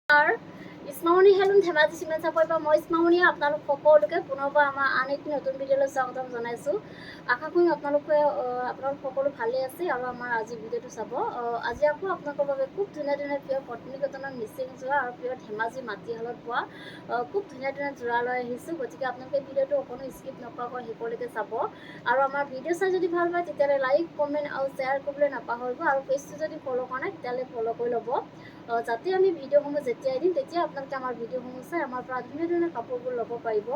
R ইছমামণি হেলুন Dhemaji cement চাপৰিৰ পৰা মই ইছমামণিয়ে আপোনালোক সকলোকে পুনৰবাৰ আমাৰ আন এটি নতুন ভিডিঅ'লৈ স্বাগতম জনাইছোঁ। আশা কৰিম আপোনালোক সকলো ভালেই আছে আৰু আমাৰ আজি ভিডিঅ'টো চাব। আজি আকৌ আপোনালোকৰ বাবে খুব ধুনীয়া ধুনীয়া প্ৰিয় পত্নী কটনৰ মিচিং যোৰা আৰু প্ৰিয় ধেমাজি মাটিশালত পোৱা খুব ধুনীয়া ধুনীয়া যোৰা লৈ আহিছোঁ। গতিকে আপোনালোকে ভিডিঅ'টো অকণো স্কিপ নকৰাকৈ শেষলৈকে চাব আৰু আমাৰ ভিডিঅ' চাই যদি ভাল পায় তেতিয়াহ'লে লাইক কমেণ্ট আৰু শ্বেয়াৰ কৰিবলৈ নাপাহৰিব আৰু পেজটো যদি ফ'ল' কৰা নাই তেতিয়াহ'লে ফ'ল' কৰি ল'ব, যাতে আমি ভিডিঅ'সমূহ যেতিয়াই দিম তেতিয়া আপোনালোকে আমাৰ ভিডিঅ'সমূহ চাই আমাৰ পৰা ধুনীয়া ধুনীয়া কাপোৰবোৰ ল'ব পাৰিব।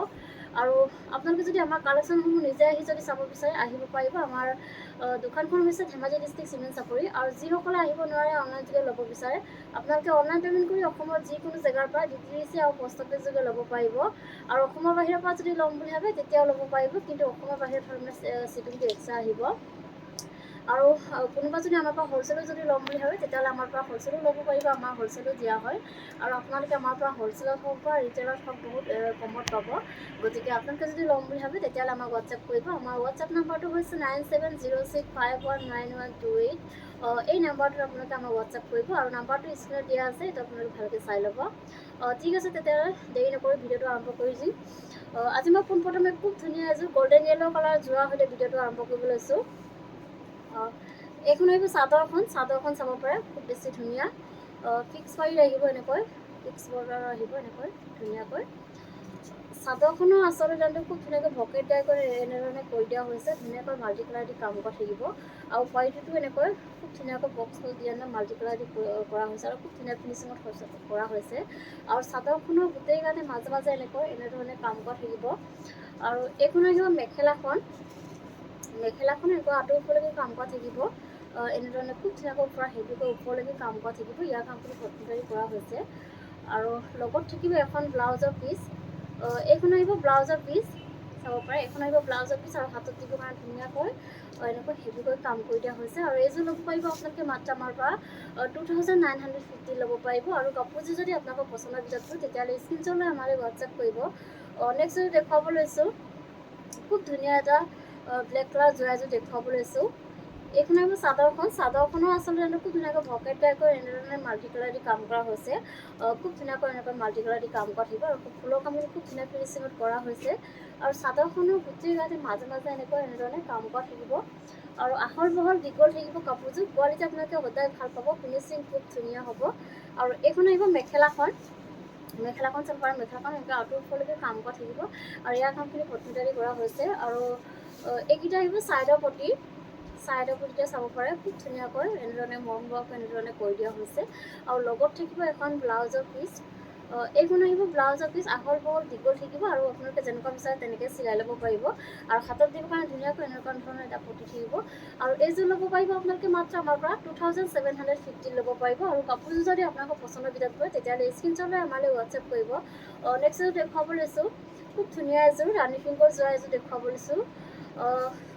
আৰু আপোনালোকে যদি আমাৰ কালেকশ্যনসমূহ নিজে আহি যদি চাব বিচাৰে আহিব পাৰিব। আমাৰ দোকানখন হৈছে ধেমাজি ডিষ্ট্ৰিক্ট চিমেণ্ট চাপৰি। আৰু যিসকলে আহিব নোৱাৰে অনলাইন যোগে ল'ব বিচাৰে আপোনালোকে অনলাইন পে'মেণ্ট কৰি অসমৰ যিকোনো জেগাৰ পৰা DTDC আৰু পোষ্ট অফিচ যোগে ল'ব পাৰিব। আৰু অসমৰ বাহিৰৰ পৰা যদি ল'ম বুলি ভাবে তেতিয়াও ল'ব পাৰিব, কিন্তু অসমৰ বাহিৰত হ'লে শ্বিপিংটো এক্সট্ৰা আহিব। আৰু কোনোবা যদি আমাৰ পৰা হ'লচেলত যদি ল'ম বুলি ভাবে তেতিয়াহ'লে আমাৰ পৰা হ'লচেলো ল'ব পাৰিব, আমাৰ হ'লচেলো দিয়া হয়। আৰু আপোনালোকে আমাৰ পৰা হ'লচেলত হওক বা ৰিটেইলত হওক বহুত কমত পাব। গতিকে আপোনালোকে যদি ল'ম বুলি ভাবে তেতিয়াহ'লে আমাক হোৱাটছএপ কৰিব। আমাৰ হোৱাটছএপ নাম্বাৰটো হৈছে 9706519128। এই নাম্বাৰটোত আপোনালোকে আমাক হোৱাটছএপ কৰিব আৰু নাম্বাৰটো স্ক্ৰীণত দিয়া আছে, এইটো আপোনালোকে ভালকৈ চাই ল'ব। ঠিক আছে, তেতিয়াহ'লে দেৰি নকৰি ভিডিঅ'টো আৰম্ভ কৰি দিম। আজি মই পোনপ্ৰথমে খুব ধুনীয়া এযোৰ গল্ডেন য়েল্ল' কালাৰ যোৰা সৈতে ভিডিঅ'টো আৰম্ভ কৰিব লৈছোঁ। এইখন আহিব চাদৰখন চাব পাৰে, খুব বেছি ধুনীয়া ফিক্স পাৰি আহিব, এনেকৈ ফিক্স বৰ্ডাৰ আহিব এনেকৈ ধুনীয়াকৈ। চাদৰখনৰ আচলতে দামটো খুব ধুনীয়াকৈ ভকেট ডাই কৰি এনেধৰণে কৰি দিয়া হৈছে, ধুনীয়াকৈ মাল্টি কালাৰ দি কাম কৰা থাকিব। আৰু কোৱালিটিটো এনেকৈ খুব ধুনীয়াকৈ বক্স দিয়া মাল্টি কালাৰ দি কৰা হৈছে আৰু খুব ধুনীয়া ফিনিচিঙত কৰা হৈছে। আৰু চাদৰখনৰ গোটেই গাতে মাজে মাজে এনেধৰণে কাম কৰা থাকিব। আৰু এইখন আহিব মেখেলাখন এনেকুৱা আঁতৰ ওপৰলৈকে কাম কৰা থাকিব। এনেধৰণে খুব ধুনীয়াকৈ পৰা হেভিকৈ ওপৰলৈকে কাম কৰা থাকিব। ইয়াৰ কামখিনি কটনকাৰী কৰা হৈছে। আৰু লগত থাকিব এখন ব্লাউজৰ পিচ। এইখন আহিব ব্লাউজৰ পিচ, চাব পাৰে। এইখন আহিব ব্লাউজৰ পিচ আৰু হাতত দিব কাৰণে ধুনীয়াকৈ এনেকৈ হেভিকৈ কাম কৰি দিয়া হৈছে। আৰু এইযোৰ ল'ব পাৰিব আপোনালোকে মাত্ৰ আমাৰ পৰা 2950 ল'ব পাৰিব। আৰু কাপোৰযোৰ যদি আপোনালোকৰ পচন্দৰ ভিতৰত হয় তেতিয়াহ'লে স্ক্ৰীনশ্বট লৈ আমালৈ হোৱাটছএপ কৰিব। নেক্সট যদি দেখুৱাব লৈছোঁ খুব ধুনীয়া এটা ব্লেক কালাৰ যোৰা এযোৰ দেখুৱাব লৈছোঁ। এইখন আহিব চাদৰখনৰ আচলতে খুব ধুনীয়াকৈ ভকেট টাইপ কৰি এনেধৰণে মাল্টি কালাৰ দি কাম কৰা হৈছে। খুব ধুনীয়াকৈ এনেকৈ মাল্টি কালাৰ দি কাম কৰা থাকিব আৰু ফুলৰ কামখিনি খুব ধুনীয়া ফিনিচিঙত কৰা হৈছে। আৰু চাদৰখনৰ গোটেই গাতে মাজে মাজে এনেধৰণে কাম কৰা থাকিব। আৰু আহল বহল দীঘল থাকিব কাপোৰযোৰ। কোৱালিটি আপোনালোকে সদায় ভাল পাব, ফিনিচিং খুব ধুনীয়া হ'ব। আৰু এইখন আহিব মেখেলাখন চাব পাৰে। মেখেলাখন এনেকৈ আঁতৰ ওপৰলৈকে কাম কৰা থাকিব আৰু ইয়াৰ কামখিনি কটনকাৰী কৰা হৈছে। আৰু এইকেইটা আহিব চাইডৰ পটিতে চাব পাৰে, খুব ধুনীয়াকৈ এনেধৰণে মৰম হোৱাকৈ এনেধৰণে কৰি দিয়া হৈছে। আৰু লগত থাকিব এখন ব্লাউজৰ পিচ। এইখন আহিব ব্লাউজৰ পিচ, আহল বহল দীঘল থাকিব আৰু আপোনালোকে যেনেকুৱা বিচাৰে তেনেকৈ চিলাই ল'ব পাৰিব। আৰু হাতত দিবৰ কাৰণে ধুনীয়াকৈ এনেকুৱা ধৰণৰ এটা পটি থাকিব। আৰু এইযোৰ ল'ব পাৰিব আপোনালোকে মাত্ৰ আমাৰ পৰা 2750 ল'ব পাৰিব। আৰু কাপোৰযোৰ যদি আপোনালোকৰ পচন্দৰ ভিতৰত হয় তেতিয়াহ'লে স্ক্ৰীনশ্বট লৈ আমালৈ হোৱাটছএপ কৰিব। নেক্সট এযোৰ দেখুৱাব লৈছোঁ, খুব ধুনীয়া এযোৰ ৰাণী পিংকৰ যোৰা এযোৰ দেখুৱাব লৈছোঁ।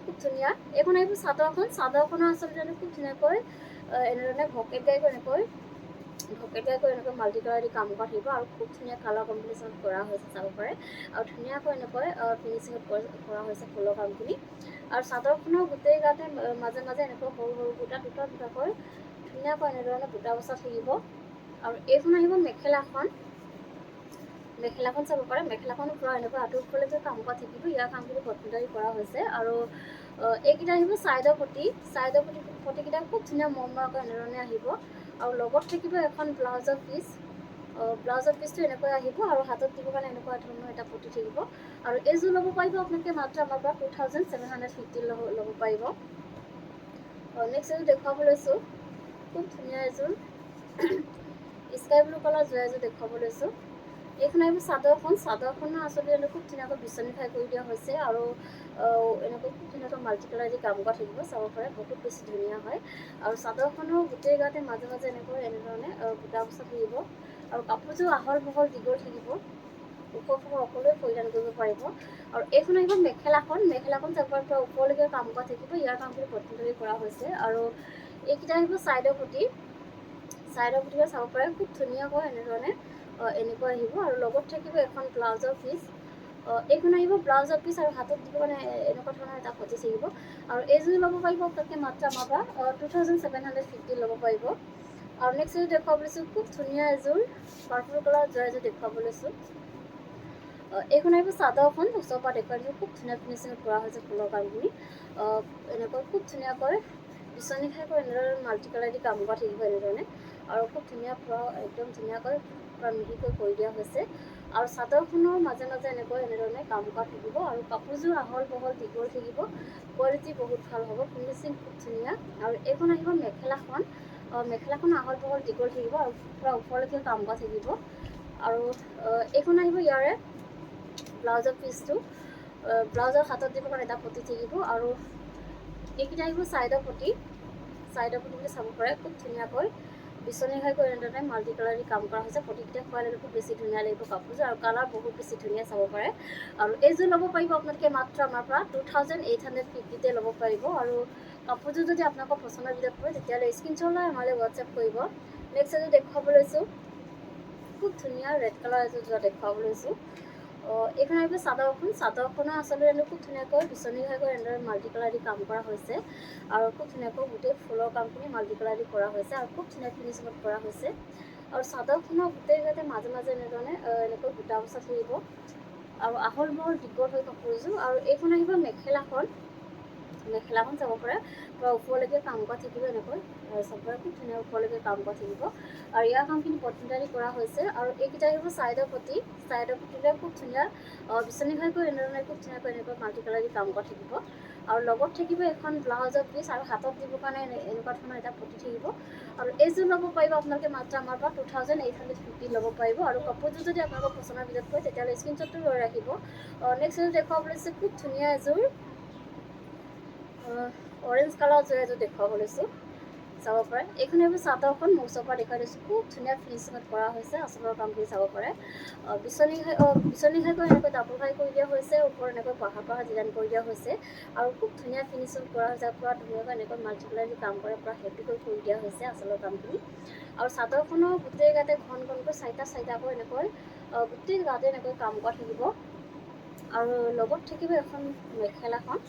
খুব ধুনীয়া। এইখন আহিব চাদৰখনৰ আচলতে খুব ধুনীয়াকৈ এনেধৰণে ভকেট ডাই কৰি এনেকৈ মাল্টি কালাৰ দি কাম কৰা থাকিব। আৰু খুব ধুনীয়া কালাৰ কম্বিনেশ্যনত কৰা হৈছে, চাব পাৰে। আৰু ধুনীয়াকৈ এনেকৈ ফিনিচিঙত কৰা হৈছে ফুলৰ কামখিনি। আৰু চাদৰখনৰ গোটেই গাতে মাজে মাজে এনেকৈ সৰু সৰু দুটাকৈ ধুনীয়াকৈ এনেধৰণে বুটা বচা থাকিব। আৰু এইখন আহিব মেখেলাখন চাব পাৰে। মেখেলাখনো পূৰা এনেকৈ আঁতৰ ওপৰলৈকে কাম কৰা থাকিব। ইয়াৰ কামখিনি কটনকাৰী কৰা হৈছে। আৰু এইকেইটা আহিব চাইডৰ পটিকেইটা খুব ধুনীয়া মৰমৰাকৈ এনেধৰণে আহিব। আৰু লগত থাকিব এখন ব্লাউজৰ পিচটো এনেকৈ আহিব। আৰু হাতত দিবৰ কাৰণে এনেকুৱা ধৰণৰ এটা পটি থাকিব। আৰু এইযোৰ ল'ব পাৰিব আপোনালোকে মাত্ৰ আমাৰ পৰা 2750 ল'ব পাৰিব। নেক্সট এযোৰ দেখুৱাব লৈছোঁ, খুব ধুনীয়া এযোৰ স্কাই ব্লু কালাৰ যোৰা এযোৰ দেখুৱাব লৈছোঁ। এইখন আহিব চাদৰখনৰ আচলতে খুব ধুনীয়াকৈ বিচনীফাই কৰি দিয়া হৈছে। আৰু এনেকৈ খুব ধুনীয়াকৈ মাল্টি কালাৰ দি কাম কৰা থাকিব, চাব পাৰে। বহুত বেছি ধুনীয়া হয়। আৰু চাদৰখনৰ গোটেই গাতে মাজে মাজে এনেধৰণে বুটা বচা থাকিব। আৰু কাপোৰযোৰ আহল বহল দীঘল থাকিব, ওখ সকলোৱে পৰিধান কৰিব পাৰিব। আৰু এইখন আহিব মেখেলাখন চাব পাৰে, পৰা ওপৰলৈকে কাম কৰা থাকিব। ইয়াৰ কামখিনি কটনকাৰী কৰা হৈছে। আৰু এইকেইটা আহিব চাইডৰ পটিকে চাব পাৰে, খুব ধুনীয়াকৈ এনেধৰণে এনেকৈ আহিব। আৰু লগত থাকিব এখন ব্লাউজৰ পিচ। এইখন আহিব ব্লাউজৰ পিচ আৰু হাতত দিব কাৰণে এনেকুৱা ধৰণৰ এটা পটি থাকিব। আৰু এইযোৰ ল'ব পাৰিব আপোনালোকে মাত্ৰ আমাৰ পৰা 2750 ল'ব পাৰিব। আৰু নেক্সট এযোৰ দেখুৱাব লৈছোঁ খুব ধুনীয়া এযোৰ পাৰ্পল কালাৰ যোৰা এযোৰ দেখুৱাব লৈছোঁ। এইখন আহিব চাদৰখন ওচৰৰ পৰা দেখুৱাই দিছোঁ। খুব ধুনীয়া ফিনিচিঙত কৰা হৈছে ফুলৰ কামখিনি। এনেকৈ খুব ধুনীয়াকৈ বিচনী খাইকৈ এনেদৰে মাল্টি কালাৰ দি কাম কৰা থাকিব এনেধৰণে। আৰু খুব ধুনীয়া পুৰা একদম ধুনীয়াকৈ পুৰা মিহিকৈ কৰি দিয়া হৈছে। আৰু চাদৰখনৰ মাজে মাজে এনেধৰণে কাম কৰা থাকিব। আৰু কাপোৰযোৰ আহল বহল দীঘল থাকিব। কোৱালিটি বহুত ভাল হ'ব, ফিনিচিং খুব ধুনীয়া। আৰু এইখন আহিব মেখেলাখন। মেখেলাখন আহল বহল দীঘল থাকিব আৰু পুৰা ওপৰলৈকে কাম কৰা থাকিব। আৰু এইখন আহিব ইয়াৰে ব্লাউজৰ পিচটো। ব্লাউজৰ হাতত দিব কাৰণে এটা পটি থাকিব। আৰু এইকেইটা আহিব ছাইডৰ পটি। ছাইডৰ পটি বুলি চাব পাৰে। খুব ধুনীয়াকৈ বিচনী ঘাইকৈ এনেদৰে মাল্টি কালাৰ দি কাম কৰা হৈছে। পটিকেইটা খোৱাই ল'লে খুব বেছি ধুনীয়া লাগিব কাপোৰযোৰ। আৰু কালাৰ বহুত বেছি ধুনীয়া চাব পাৰে। আৰু এইযোৰ ল'ব পাৰিব আপোনালোকে মাত্ৰ আমাৰ পৰা 2850 ল'ব পাৰিব। আৰু কাপোৰযোৰ যদি আপোনালোকৰ পচন্দৰ ভিতৰত পৰে তেতিয়াহ'লে স্ক্ৰীনশ্বট লৈ আমালৈ হোৱাটছএপ কৰিব। নেক্সট এযোৰ দেখুৱাব লৈছোঁ। খুব ধুনীয়া ৰেড কালাৰ এযোৰ যোৰা দেখুৱাব লৈছোঁ। এইখন আহিব চাদৰখন। চাদৰখনৰ আচলতে খুব ধুনীয়াকৈ বিচনী ঘাইকৈ এনেদৰে মাল্টি কালাৰ দি কাম কৰা হৈছে। আৰু খুব ধুনীয়াকৈ গোটেই ফুলৰ কামখিনি মাল্টি কালাৰ দি কৰা হৈছে। আৰু খুব ধুনীয়া ফিনিচিঙত কৰা হৈছে। আৰু চাদৰখনৰ গোটেই যাতে মাজে মাজে এনেকৈ বুটা বচা থাকিব। আৰু আহল বহল দীঘল হৈ কাপোৰযোৰ। আৰু এইখন আহিব মেখেলাখন। মেখেলাখন চাব পাৰে পুৰা ওপৰলৈকে কাম কৰা থাকিব এনেকৈ। চাব পাৰে খুব ধুনীয়া ওপৰলৈকে কাম কৰা থাকিব। আৰু ইয়াৰ কামখিনি পটিদাৰী কৰা হৈছে। আৰু এইকেইটা আহিব ছাইডৰ পটি। ছাইডৰ পটিৰে খুব ধুনীয়া বিচনী ঘাইকৈ এনেধৰণে খুব ধুনীয়াকৈ এনেকৈ মাল্টি কালাৰ দি কাম কৰা থাকিব। আৰু লগত থাকিব এখন ব্লাউজৰ পিচ। আৰু হাতত দিবৰ কাৰণে এনেকুৱা ধৰণৰ এটা পটি থাকিব। আৰু এইযোৰ ল'ব পাৰিব আপোনালোকে মাত্ৰ আমাৰ পৰা 2850 ল'ব পাৰিব। আৰু কাপোৰযোৰ যদি আপোনালোকৰ পচন্দৰ ভিতৰত পৰে তেতিয়াহ'লে স্ক্ৰীনশ্বটটো লৈ ৰাখিব। নেক্সট এযোৰ দেখুৱাব লৈছোঁ খুব ধুনীয়া এযোৰ অৰেঞ্জ কালাৰ যোৰা এযোৰ দেখুৱাব লৈছোঁ। চাব পাৰে। এইখন আহিব চাদৰখন। মোৰ ওচৰৰ পৰা দেখুৱাই দিছোঁ। খুব ধুনীয়া ফিনিচিঙত কৰা হৈছে। আচলৰ কামখিনি চাব পাৰে। বিচনী ঘাইকৈ এনেকৈ ডাবল ঘাই কৰি দিয়া হৈছে। ওপৰত এনেকৈ পাহাৰ ডিজাইন কৰি দিয়া হৈছে। আৰু খুব ধুনীয়া ফিনিচিং কৰা হৈছে। পুৰা ধুনীয়াকৈ এনেকৈ মাল্টি কালাৰ দি কাম কৰে পুৰা হেভিকৈ কৰি দিয়া হৈছে আচলৰ কামখিনি। আৰু চাদৰখনৰ গোটেই গাতে ঘন ঘনকৈ চাৰিটাকৈ এনেকৈ গোটেই গাতে এনেকৈ কাম কৰা থাকিব। আৰু লগত থাকিব এখন মেখেলাখন।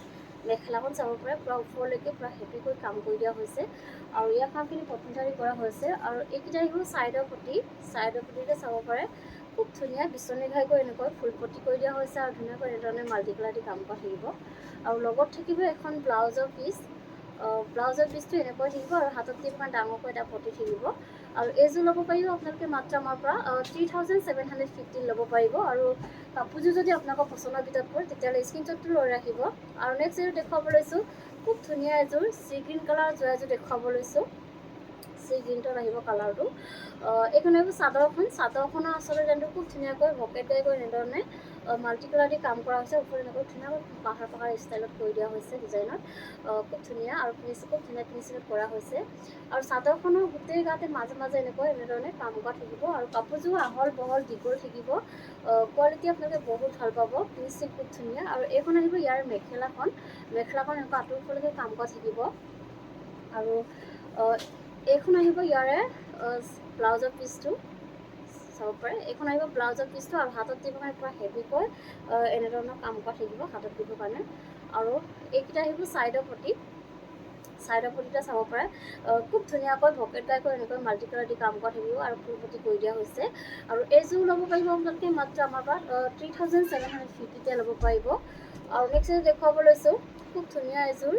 মেখেলাখন চাব পাৰে পুৰা ওপৰলৈকে পুৰা হেভিকৈ কাম কৰি দিয়া হৈছে। আৰু ইয়াৰ কামখিনি পটিদাৰী কৰা হৈছে। আৰু এইকেইটা আহিব ছাইডৰ পটি। ছাইডৰ পটিতে চাব পাৰে খুব ধুনীয়া বিচনী ঘাইকৈ এনেকৈ ফুল পটি কৰি দিয়া হৈছে। আৰু ধুনীয়াকৈ এনেধৰণে মাল্টি কালাৰ দি কাম কৰা থাকিব। আৰু লগত থাকিব এখন ব্লাউজৰ পিচ। ব্লাউজৰ পিচটো এনেকৈ থাকিব। আৰু হাতত দিব কাৰণে ডাঙৰকৈ এটা পটি থাকিব। আৰু এইযোৰ ল'ব পাৰিব আপোনালোকে মাত্ৰ আমাৰ পৰা 3750 ল'ব পাৰিব। আৰু কাপোৰযোৰ যদি আপোনালোকৰ পচন্দৰ ভিতৰত পৰে তেতিয়াহ'লে স্ক্ৰীনশ্বটটো লৈ ৰাখিব। আৰু নেক্সট এযোৰ দেখুৱাব লৈছোঁ খুব ধুনীয়া এযোৰ চি গ্ৰীণ কালাৰ যোৰা এযোৰ দেখুৱাব লৈছোঁ। চি গ্ৰীণটোত আহিব কালাৰটো। এইখন আহিব চাদৰখন। চাদৰখনৰ আচলতে খুব ধুনীয়াকৈ ভকেট গাইকৈ এনেধৰণে মাল্টি কালাৰ দি কাম কৰা হৈছে। ওপৰত এনেকৈ ধুনীয়াকৈ পাহাৰ ষ্টাইলত কৰি দিয়া হৈছে ডিজাইনত। খুব ধুনীয়া আৰু খুব ধুনীয়া ফিনিচিঙত কৰা হৈছে। আৰু চাদৰখনৰ গোটেই গাতে মাজে মাজে এনেধৰণে কাম কৰা থাকিব। আৰু কাপোৰযোৰ আহল বহল দীঘল থাকিব। কোৱালিটি আপোনালোকে বহুত ভাল পাব। ফিনিচিং খুব ধুনীয়া। আৰু এইখন আহিব ইয়াৰ মেখেলাখন। মেখেলাখন এনেকুৱা আঁতৰ ওপৰলৈকে কাম কৰা থাকিব। আৰু এইখন আহিব ইয়াৰে ব্লাউজৰ পিচটো। চাব পাৰে। এইখন আহিব ব্লাউজৰ পিচটো। আৰু হাতত দিবৰ কাৰণে পুৰা হেভিকৈ এনেধৰণৰ কাম কৰা থাকিব হাতত দিবৰ কাৰণে। আৰু এইকেইটা আহিব ছাইডৰ পটি। ছাইডৰ পটিটা চাব পাৰে খুব ধুনীয়াকৈ ভকেট গাইকৈ এনেকৈ মাল্টি কালাৰ দি কাম কৰা থাকিব। আৰু ফুল পটি কৰি দিয়া হৈছে। আৰু এইযোৰ ল'ব পাৰিব আপোনালোকে মাত্ৰ আমাৰ পৰা 3750 ল'ব পাৰিব। আৰু নেক্সট এযোৰ দেখুৱাব লৈছোঁ খুব ধুনীয়া এযোৰ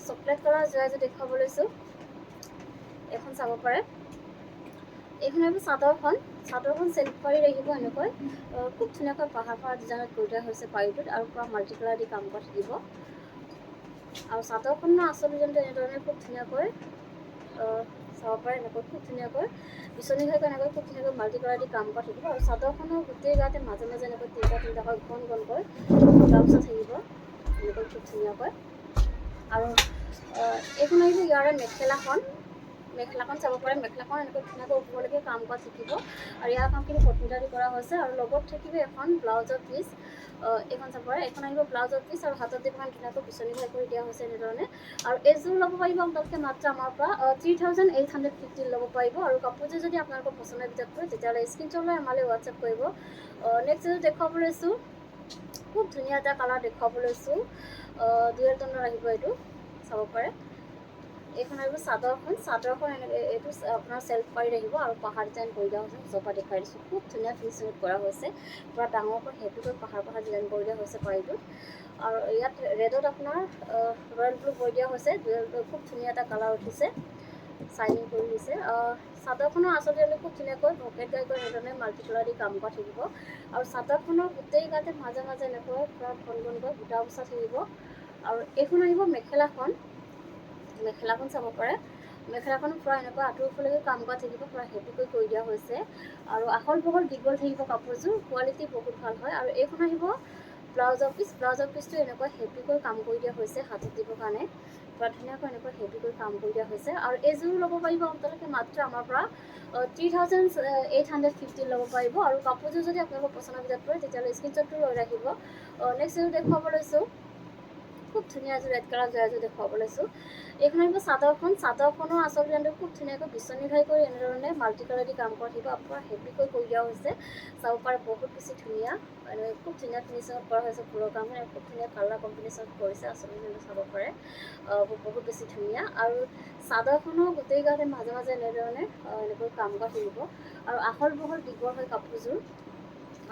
চকলেট কালাৰ যোৰা এযোৰ দেখুৱাব লৈছোঁ। এখন চাব পাৰে। এইখন আহিব চাদৰখন। চাদৰখন চেল্ফ পাৰি ৰাখিব এনেকৈ খুব ধুনীয়াকৈ পাহাৰ ডিজাইনত কৰি দিয়া হৈছে পাৰিটোত। আৰু পুৰা মাল্টি কালাৰ দি কাম কৰা থাকিব। আৰু চাদৰখনৰ আচল ডিজাইনটো এনেধৰণে খুব ধুনীয়াকৈ চাব পাৰে। এনেকৈ খুব ধুনীয়াকৈ বিচনী ঘাইকৈ এনেকৈ খুব ধুনীয়াকৈ মাল্টি কালাৰ দি কাম কৰা থাকিব। আৰু চাদৰখনৰ গোটেই গাতে মাজে মাজে এনেকৈ তিনিটাকৈ ঘন ঘনকৈ গামোচা থাকিব এনেকৈ খুব ধুনীয়াকৈ। আৰু এইখন আহিব ইয়াৰে মেখেলাখন। মেখেলাখন চাব পাৰে। মেখেলাখন এনেকৈ ধুনীয়াকৈ ওপৰলৈকে কাম কৰা থাকিব। আৰু ইয়াৰ কামখিনি পটিদাৰী কৰা হৈছে। আৰু লগত থাকিব এখন ব্লাউজৰ পিচ। এইখন চাব পাৰে। এইখন আহিব ব্লাউজৰ পিচ। আৰু হাতত দিব কাৰণে ধুনীয়াকৈ বিচনী ঘাই কৰি দিয়া হৈছে এনেধৰণে। আৰু এইযোৰ ল'ব পাৰিব আপোনালোকে মাত্ৰ আমাৰ পৰা 3850 ল'ব পাৰিব। আৰু কাপোৰযোৰ যদি আপোনালোকৰ পচন্দৰ ভিতৰত পৰে তেতিয়াহ'লে স্ক্ৰীনশ্বট লৈ আমালৈ হোৱাটছএপ কৰিব। নেক্সট এযোৰ দেখুৱাব লৈছোঁ খুব ধুনীয়া এটা কালাৰ দেখুৱাব লৈছোঁ। ডুৱেল টনৰ আহিব এইটো চাব পাৰে। এইখন আহিব চাদৰখন এইটো আপোনাৰ চেল্ফ পাৰি আহিব আৰু পাহাৰ ডিজাইন কৰি দিয়া হৈছে। ওচৰৰ পৰা দেখুৱাই দিছোঁ, খুব ধুনীয়া ফিনিচিঙত কৰা হৈছে। পূৰা ডাঙৰকৈ হেভিকৈ পাহাৰ ডিজাইন কৰি দিয়া হৈছে পাৰিটোত। আৰু ইয়াত ৰেডত আপোনাৰ ৰয়েল ব্লু কৰি দিয়া হৈছে। খুব ধুনীয়া এটা কালাৰ উঠিছে, চাইনিং কৰি দিছে। চাদৰখনৰ আচলতে খুব ধুনীয়াকৈ ভকেট গাই কৰি এনেধৰণে মাল্টি কালাৰ দি কাম কৰা থাকিব। আৰু চাদৰখনৰ গোটেই গাতে মাজে মাজে এনেকৈ পূৰা ঘন ঘনকৈ বুটা বচা থাকিব। আৰু এইখন আহিব মেখেলাখন চাব পাৰে। মেখেলাখন পূৰা এনেকুৱা আঁঠুৰফালেকে কাম কৰা থাকিব, পূৰা হেভিকৈ কৰি দিয়া হৈছে। আৰু আহল বহল দীঘল থাকিব কাপোৰযোৰ, কোৱালিটি বহুত ভাল হয়। আৰু এইখন আহিব ব্লাউজৰ পিচটো এনেকুৱা হেভিকৈ কাম কৰি দিয়া হৈছে হাতত দিবৰ কাৰণে, পূৰা ধুনীয়াকৈ এনেকৈ হেভিকৈ কাম কৰি দিয়া হৈছে। আৰু এইযোৰ ল'ব পাৰিব আপোনালোকে মাত্ৰ আমাৰ পৰা 3850 ল'ব পাৰিব। আৰু কাপোৰযোৰ যদি আপোনালোকৰ পচন্দৰ ভিতৰত পৰে তেতিয়াহ'লে স্ক্ৰীনশ্বটটো লৈ ৰাখিব। নেক্সট এযোৰ দেখুৱাব লৈছোঁ, খুব ধুনীয়া এযোৰ ৰেড কালাৰ এযোৰ দেখুৱাব লৈছোঁ। এইখন আহিব চাদৰখনৰ আচল ডিজাইনটো খুব ধুনীয়াকৈ বিচনী ঘাই কৰি এনেধৰণে মাল্টি কালাৰ দি কাম কৰা থাকিব। আপোনাৰ হেভিকৈ কৰি দিয়া হৈছে, চাব পাৰে বহুত বেছি ধুনীয়া, খুব ধুনীয়া ফিনিচিঙত কৰা হৈছে। ফুলৰ কামখিনি খুব ধুনীয়া কালাৰ কম্বিনেশ্যনত কৰিছে, আচল ডিজাইনটো চাব পাৰে, বহুত বেছি ধুনীয়া। আৰু চাদৰখনৰ গোটেই গাতে মাজে মাজে এনেধৰণে এনেকৈ কাম কৰা থাকিব। আৰু আহল বহল দীঘল হয় কাপোৰযোৰ।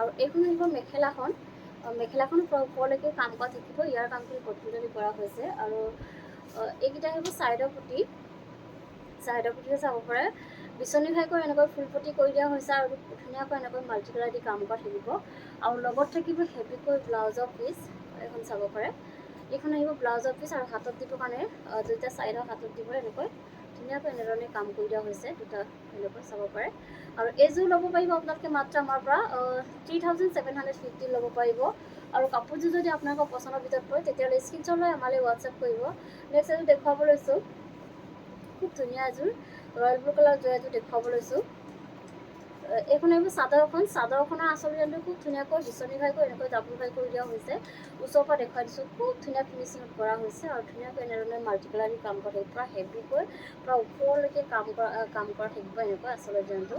আৰু এইখন আহিব মেখেলাখন ওপৰলৈকে কাম কৰা থাকিব। ইয়াৰ কামখিনি কটনজৰি কৰা হৈছে। আৰু এইকেইটা আহিব চাইডৰ পটি চাব পাৰে, বিচনী ঘাই কৰি এনেকৈ ফুল পটি কৰি দিয়া হৈছে। আৰু ধুনীয়াকৈ এনেকৈ মাল্টি কালাৰ দি কাম কৰা থাকিব। আৰু লগত থাকিব হেভিকৈ ব্লাউজৰ পিচ, এখন চাব পাৰে। এইখন আহিব ব্লাউজৰ পিচ, আৰু হাতত দিবৰ কাৰণে দুটা চাইডৰ হাতত দিব এনেকৈ ধুনীয়াকৈ এনেধৰণে কাম কৰি দিয়া হৈছে, দুটা এনেকৈ চাব পাৰে। আৰু এইযোৰ ল'ব পাৰিব আপোনালোকে মাত্ৰ আমাৰ পৰা 3750 ল'ব পাৰিব। আৰু কাপোৰযোৰ যদি আপোনালোকৰ পচন্দৰ ভিতৰত পৰে তেতিয়াহ'লে স্ক্ৰীনশ্বট লৈ আমালৈ হোৱাটছআপ কৰিব। নেক্সট এযোৰ দেখুৱাব লৈছোঁ, খুব ধুনীয়া এযোৰ ৰয়েল ব্লু কালাৰ এযোৰ দেখুৱাব লৈছোঁ। এইখন আহিব চাদৰখনৰ আচল ডিজাইনটো খুব ধুনীয়াকৈ বিচনী ঘাই কৰি এনেকৈ ডাবুল ঘাই কৰি দিয়া হৈছে। ওচৰৰ পৰা দেখুৱাই দিছোঁ, খুব ধুনীয়া ফিনিচিঙত কৰা হৈছে। আৰু ধুনীয়াকৈ এনেধৰণে মাল্টি কালাৰ দি কাম কৰা থাকিব, পূৰা হেভিকৈ পূৰা ওপৰলৈকে কাম কৰা থাকিব এনেকৈ আচল ডিজাইনটো।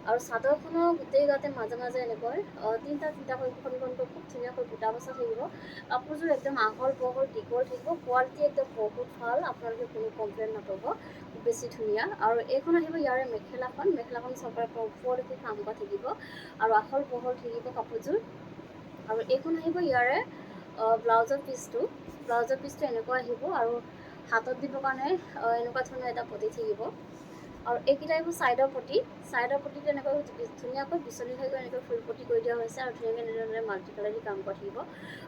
আৰু চাদৰখনৰ গোটেই গাতে মাজে মাজে এনেকৈ তিনিটাকৈ খুব ধুনীয়াকৈ বুটা বচা থাকিব। কাপোৰযোৰ একদম আহল বহল দীঘল থাকিব, কোৱালিটি একদম বহুত ভাল, আপোনালোকে কোনো কমপ্লেইন নাপাব, খুব বেছি ধুনীয়া। আৰু এইখন আহিব ইয়াৰে মেখেলাখন চবৰে ওপৰলৈকে কাম কৰা থাকিব। আৰু আহল বহল থাকিব কাপোৰযোৰ। আৰু এইখন আহিব ইয়াৰে ব্লাউজৰ পিচটো এনেকুৱা আহিব। আৰু হাতত দিবৰ কাৰণে এনেকুৱা ধৰণৰ এটা পটি থাকিব। আৰু এইকেইটা আহিব চাইডৰ পটিটো এনেকৈ ধুনীয়াকৈ বিচনী ঘাই কৰি এনেকৈ ফুল পটি কৰি দিয়া হৈছে। আৰু ধুনীয়াকৈ এনেধৰণে মাল্টি কালাৰ দি কাম কৰা থাকিব।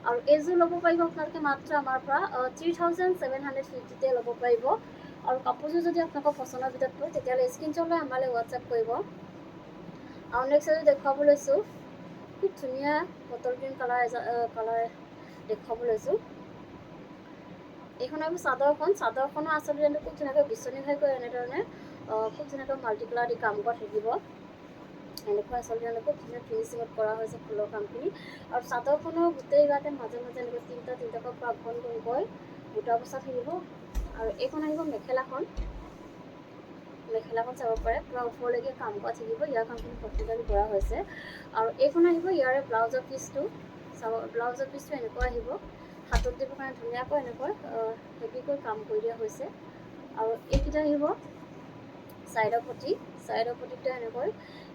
আৰু এইযোৰ ল'ব পাৰিব আপোনালোকে মাত্ৰ আমাৰ পৰা 3750 ল'ব পাৰিব। আৰু কাপোৰযোৰ যদি আপোনালোকৰ পচন্দৰ ভিতৰত পৰে তেতিয়াহ'লে স্ক্ৰীনশ্বট লৈ আমালৈ হোৱাটছআপ কৰিব। আৰু নেক্সট এযোৰ দেখুৱাব লৈছোঁ, খুব ধুনীয়া বটল গ্ৰীণ কালাৰ দেখুৱাব লৈছোঁ। এইখন আহিব চাদৰখনৰ আচল ডিজাইনটো খুব ধুনীয়াকৈ বিচনী ঘাই কৰি এনেধৰণে খুব ধুনীয়াকৈ মাল্টি কালাৰ দি কাম কৰা থাকিব। এনেকুৱা আচল ডিজাইনটো খুব ধুনীয়া ফিনিচিঙত কৰা হৈছে ফুলৰ কামখিনি। আৰু চাদৰখনৰ গোটেই গাতে মাজে মাজে এনেকৈ তিনিটাকৈ পূৰা ঘন ঘনকৈ বুটা বচা থাকিব। আৰু এইখন আহিব মেখেলাখন চাব পাৰে, পূৰা ওপৰলৈকে কাম কৰা থাকিব। ইয়াৰ কামখিনি কটনজৰি কৰা হৈছে। আৰু এইখন আহিব ইয়াৰে ব্লাউজৰ পিচটো এনেকুৱা আহিব, হাতত দিবৰ কাৰণে ধুনীয়াকৈ এনেকৈ হেভিকৈ কাম কৰি দিয়া হৈছে। আৰু এইকেইটা আহিব চাইডৰ পটিটো এনেকৈ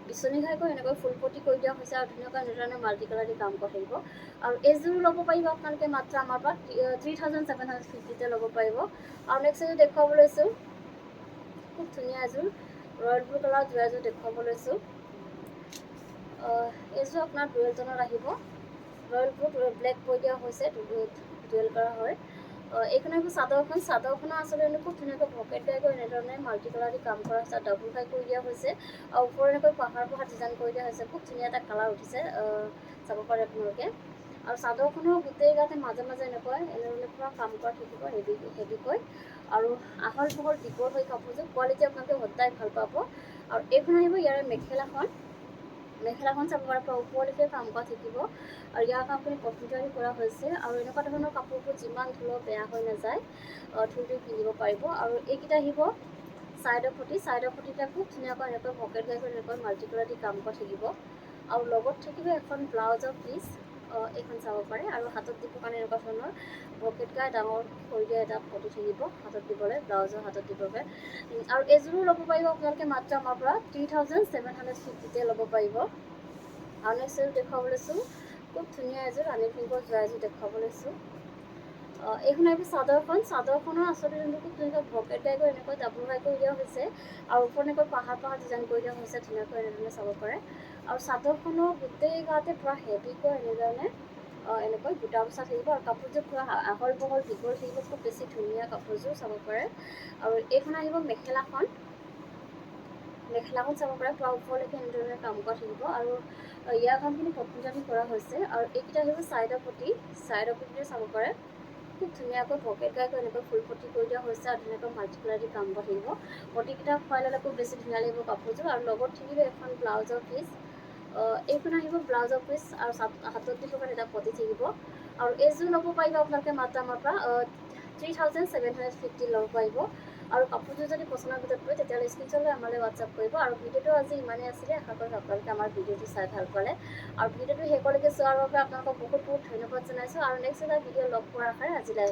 বিচনী ঘাই কৰি এনেকৈ ফুল পটি কৰি দিয়া হৈছে। আৰু ধুনীয়াকৈ এনেধৰণে মাল্টি কালাৰ দি কাম কৰা থাকিব। আৰু এইযোৰ ল'ব পাৰিব আপোনালোকে মাত্ৰ আমাৰ পৰা 3750 ল'ব পাৰিব। আৰু নেক্সট এযোৰ দেখুৱাব লৈছোঁ, খুব ধুনীয়া এযোৰ ৰয়েল ব্লু কালাৰ এযোৰ দেখুৱাব লৈছোঁ। এইযোৰ আপোনাৰ ডুৱেল টনত আহিব, ৰয়েল ব্লু ব্লেক কৰি দিয়া হৈছে, ডুৱেল কালাৰ হয়। এইখন আহিব চাদৰখনৰ আচলতে খুব ধুনীয়াকৈ ভকেট গাই কৰি এনেধৰণে মাল্টি কালাৰ দি কাম কৰা হৈছে। ডাবুল ঘাই কৰি দিয়া হৈছে। আৰু ওপৰত এনেকৈ পাহাৰ ডিজাইন কৰি দিয়া হৈছে, খুব ধুনীয়া এটা কালাৰ উঠিছে, চাব পাৰে আপোনালোকে। আৰু চাদৰখনৰ গোটেই গাতে মাজে মাজে এনেধৰণে পূৰা কাম কৰা থাকিব হেভিকৈ। আৰু আহল বহল দীঘল হৈ কাপোৰযোৰ, কোৱালিটি আপোনালোকে সদায় ভাল পাব। আৰু এইখন আহিব ইয়াৰে মেখেলাখন চাব পাৰে, পূৰা ওপৰলৈকে কাম কৰা থাকিব। আৰু ইয়াৰ কামখিনি কটনজৰি কৰা হৈছে। আৰু এনেকুৱা ধৰণৰ কাপোৰবোৰ যিমান ধুলেও বেয়া হৈ নাযায়, ধুই পিন্ধিব পাৰিব। আৰু এইকেইটা আহিব চাইডৰ পটিটা খুব ধুনীয়াকৈ এনেকৈ ভকেট গাই কৰি এনেকৈ মাল্টি কালাৰ দি কাম কৰা থাকিব। আৰু লগত থাকিব এখন ব্লাউজৰ পিচ, এইখন চাব পাৰে। আৰু হাতত দিবৰ কাৰণে এনেকুৱা ধৰণৰ পকেটকৈ ডাঙৰ কৰি দিয়া এটা পতি থাকিব হাতত দিবলৈ, ব্লাউজৰ হাতত দিবগৈ। আৰু এইযোৰো ল'ব পাৰিব আপোনালোকে মাত্ৰ আমাৰ পৰা 3750 ল'ব পাৰিব। আৰু নেক্সট এযোৰ দেখুৱাব লৈছোঁ, খুব ধুনীয়া এযোৰ ৰাণী পিংকৰ যোৰা এযোৰ দেখুৱাব লৈছোঁ। এইখন আহিব চাদৰখন। চাদৰখনৰ আচলতে যোনটো খুব ধুনীয়াকৈ ভকেট টাই কৰি এনেকৈ ডাবল হাই কৰি দিয়া হৈছে, আৰু ওপৰত এনেকৈ পাহাৰ পাহাৰ ডিজাইন কৰি দিয়া হৈছে, ধুনীয়াকৈ এনেধৰণে চাব পাৰে। আৰু চাদৰখনৰ গোটেই গাতে পূৰা হেভিকৈ এনেধৰণে এনেকৈ বুটা বচা থাকিব, আৰু কাপোৰযোৰ পূৰা আহল বহল দীঘল থাকিব, খুব বেছি ধুনীয়া কাপোৰযোৰ চাব পাৰে। আৰু এইখন আহিব মেখেলাখন। মেখেলাখন চাব পাৰে, পূৰা ওপৰলৈকে এনেধৰণে কাম কৰা থাকিব, আৰু ইয়াৰ কামখিনি পটনজানি কৰা হৈছে। আৰু এইকেইটা আহিব চাইডৰ পটি, চাইডৰ পটিটো চাব পাৰে, খুব ধুনীয়াকৈ পকেট গাইকৈ এনেকৈ ফুল পটি কৰি দিয়া হৈছে, আৰু ধুনীয়াকৈ মাল্টি কালাৰ দি কাম কৰা থাকিব। পটিকেইটা খুৱাই ল'লে খুব বেছি ধুনীয়া লাগিব কাপোৰযোৰ। আৰু লগত থাকিব এখন ব্লাউজৰ পিচ। এইখন আহিব ব্লাউজৰ পিচ, আৰু হাতত দিবৰ কাৰণে এটা পটি থাকিব। আৰু এইযোৰ ল'ব পাৰিব আপোনালোকে মাত্ৰ আমাৰ পৰা 3750 ল'ব পাৰিব। আৰু কাপোৰযোৰ যদি পচন্দৰ ভিতৰত পৰে তেতিয়াহ'লে স্ক্ৰীনশ্বট লৈ আমালৈ হোৱাটছআপ কৰিব। আৰু ভিডিঅ'টো আজি ইমানেই আছিলে, আশা কৰোঁ আপোনালোকে আমাৰ ভিডিঅ'টো চাই ভাল পালে। আৰু ভিডিঅ'টো শেষলৈকে চোৱাৰ বাবে আপোনালোকক বহুত বহুত ধন্যবাদ জনাইছোঁ। আৰু নেক্সট এটা ভিডিঅ' লগ পোৱাৰ আশাৰে আজিলৈ